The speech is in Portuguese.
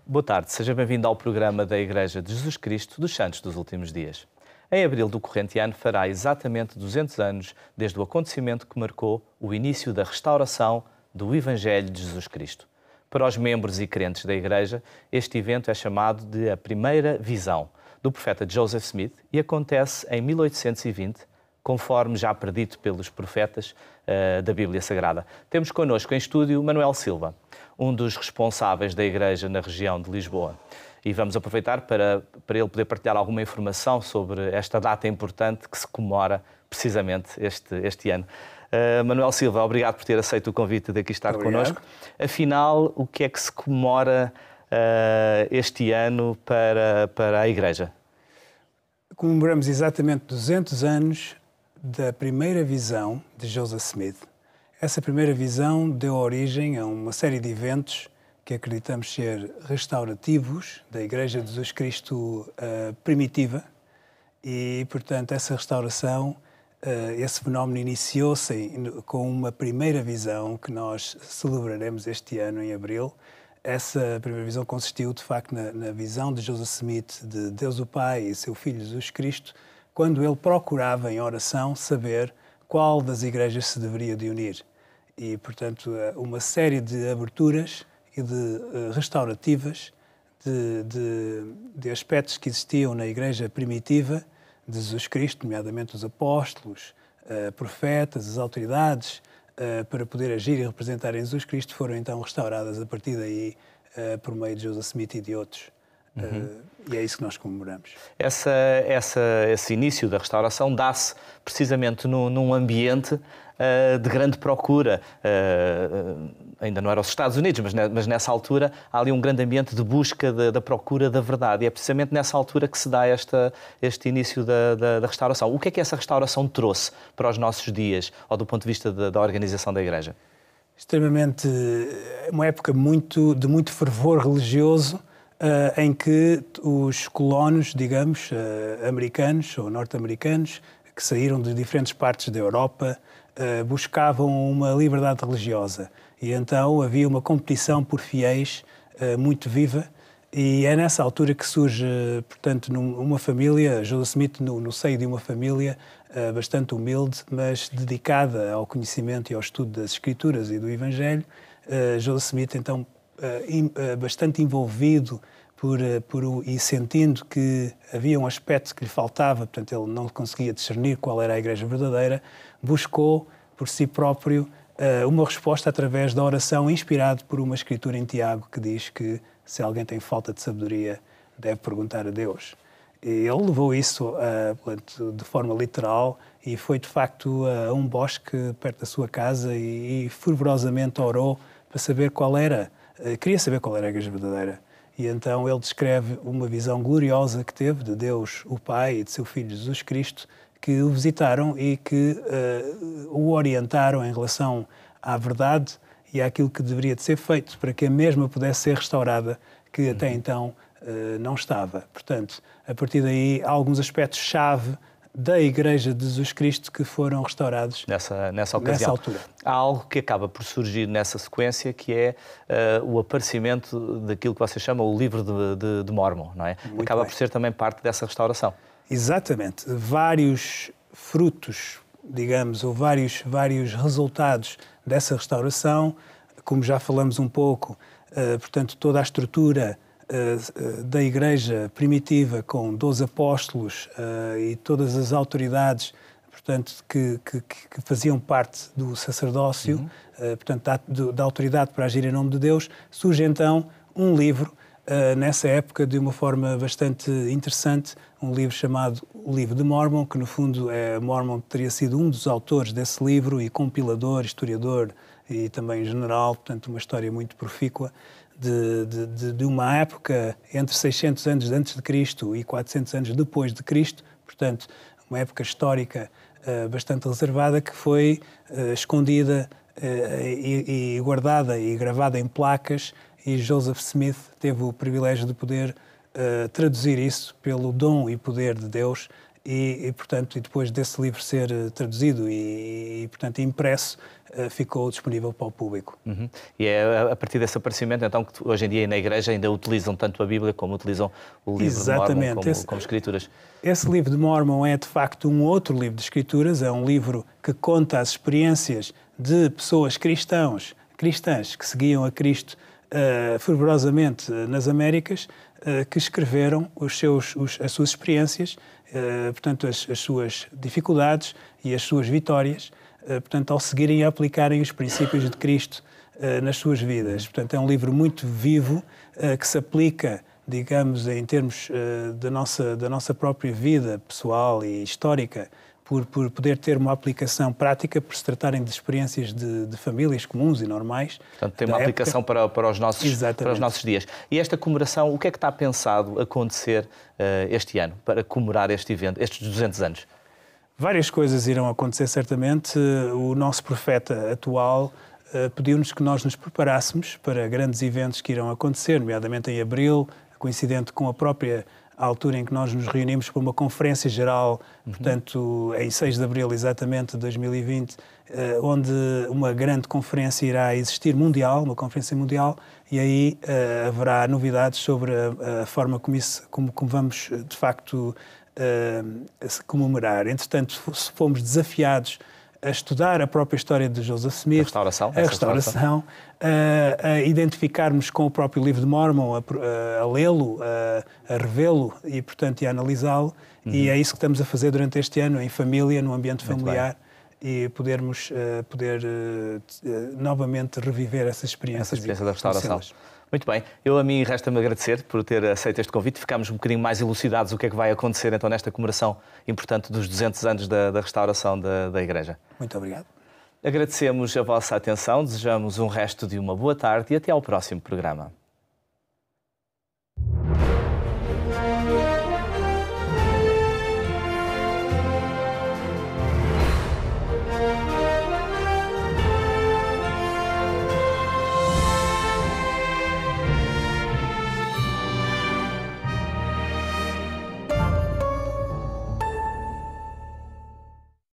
Boa tarde, seja bem-vindo ao programa da Igreja de Jesus Cristo dos Santos dos Últimos Dias. Em abril do corrente ano fará exatamente 200 anos desde o acontecimento que marcou o início da restauração do Evangelho de Jesus Cristo. Para os membros e crentes da Igreja, este evento é chamado de a Primeira Visão, do profeta Joseph Smith, e acontece em 1820, conforme já predito pelos profetas da Bíblia Sagrada. Temos connosco em estúdio Manuel Silva, um dos responsáveis da Igreja na região de Lisboa. E vamos aproveitar para ele poder partilhar alguma informação sobre esta data importante que se comemora precisamente este ano. Manuel Silva, obrigado por ter aceito o convite de aqui estar connosco. Afinal, o que é que se comemora este ano para a Igreja? Comemoramos exatamente 200 anos da primeira visão de Joseph Smith. Essa primeira visão deu origem a uma série de eventos que acreditamos ser restaurativos da Igreja de Jesus Cristo primitiva e, portanto, essa restauração, esse fenómeno iniciou-se com uma primeira visão que nós celebraremos este ano, em abril. Essa primeira visão consistiu, de facto, na visão de Joseph Smith, de Deus o Pai e seu Filho Jesus Cristo, quando ele procurava, em oração, saber qual das igrejas se deveria de unir. E, portanto, uma série de aberturas e de restaurativas de aspectos que existiam na igreja primitiva de Jesus Cristo, nomeadamente os apóstolos, profetas, as autoridades, para poder agir e representar em Jesus Cristo, foram então restauradas a partir daí por meio de Joseph Smith e de outros. E é isso que nós comemoramos. Esse início da restauração dá-se precisamente num ambiente de grande procura. Ainda não era os Estados Unidos, mas nessa altura há ali um grande ambiente de busca da procura da verdade. E é precisamente nessa altura que se dá este início da restauração. O que é que essa restauração trouxe para os nossos dias, ou do ponto de vista da organização da Igreja? Extremamente, uma época de muito fervor religioso, em que os colonos, digamos, americanos ou norte-americanos, que saíram de diferentes partes da Europa, buscavam uma liberdade religiosa. E então havia uma competição por fiéis muito viva, e é nessa altura que surge, portanto, uma família, Joseph Smith, no seio de uma família bastante humilde, mas dedicada ao conhecimento e ao estudo das Escrituras e do Evangelho. Joseph Smith, então, bastante envolvido e sentindo que havia um aspecto que lhe faltava, portanto ele não conseguia discernir qual era a Igreja verdadeira, buscou por si próprio uma resposta através da oração, inspirado por uma escritura em Tiago que diz que se alguém tem falta de sabedoria deve perguntar a Deus. E ele levou isso de forma literal e foi de facto a um bosque perto da sua casa e fervorosamente orou para saber queria saber qual era a Igreja verdadeira. E então ele descreve uma visão gloriosa que teve de Deus, o Pai, e de seu Filho Jesus Cristo, que o visitaram e que o orientaram em relação à verdade e àquilo que deveria de ser feito para que a mesma pudesse ser restaurada, que até então não estava. Portanto, a partir daí, há alguns aspectos-chave da Igreja de Jesus Cristo que foram restaurados nessa ocasião. Nessa altura. Há algo que acaba por surgir nessa sequência, que é o aparecimento daquilo que vocês chamam o livro de Mormon, não é? Muito acaba bem. por ser também parte dessa restauração. Exatamente. Vários frutos, digamos, ou vários resultados dessa restauração, como já falamos um pouco, portanto, toda a estrutura da Igreja primitiva, com 12 apóstolos e todas as autoridades, portanto, que faziam parte do sacerdócio, portanto, da autoridade para agir em nome de Deus, surge então um livro, nessa época, de uma forma bastante interessante, um livro chamado O Livro de Mormon, que no fundo Mormon teria sido um dos autores desse livro e compilador, historiador e também general, portanto, uma história muito profícua, de uma época entre 600 anos antes de Cristo e 400 anos depois de Cristo, portanto, uma época histórica bastante reservada que foi escondida e guardada e gravada em placas, e Joseph Smith teve o privilégio de poder traduzir isso pelo dom e poder de Deus portanto, e depois desse livro ser traduzido portanto, impresso, ficou disponível para o público. Uhum. E é a partir desse aparecimento, então, que hoje em dia na Igreja ainda utilizam tanto a Bíblia como utilizam o livro de Mormon como escrituras. Esse livro de Mormon é, de facto, um outro livro de escrituras, é um livro que conta as experiências de pessoas cristãs que seguiam a Cristo fervorosamente nas Américas, que escreveram as suas experiências, portanto, as suas dificuldades e as suas vitórias, portanto, ao seguirem e aplicarem os princípios de Cristo nas suas vidas. Portanto, é um livro muito vivo, que se aplica, digamos, em termos da nossa própria vida pessoal e histórica, por poder ter uma aplicação prática, por se tratarem de experiências de famílias comuns e normais. Portanto, tem uma aplicação para os nossos dias. E esta comemoração, o que é que está pensado acontecer este ano, para comemorar este evento, estes 200 anos? Várias coisas irão acontecer, certamente. O nosso profeta atual pediu-nos que nós nos preparássemos para grandes eventos que irão acontecer, nomeadamente em abril, coincidente com a própria altura em que nós nos reunimos para uma conferência geral, portanto, em 6 de abril exatamente de 2020, onde uma grande conferência irá existir mundial, uma conferência mundial, e aí haverá novidades sobre a forma como vamos, de facto, comemorar. Entretanto, fomos desafiados a estudar a própria história de Joseph Smith, a restauração, a identificarmos com o próprio livro de Mormon, a lê-lo, a revê-lo e, portanto, a analisá-lo. E é isso que estamos a fazer durante este ano, em família, no ambiente familiar, e podermos novamente reviver essa experiência da restauração. Muito bem. A mim resta-me agradecer por ter aceito este convite. Ficámos um bocadinho mais elucidados o que é que vai acontecer então nesta comemoração importante dos 200 anos da restauração da Igreja. Muito obrigado. Agradecemos a vossa atenção, desejamos um resto de uma boa tarde e até ao próximo programa.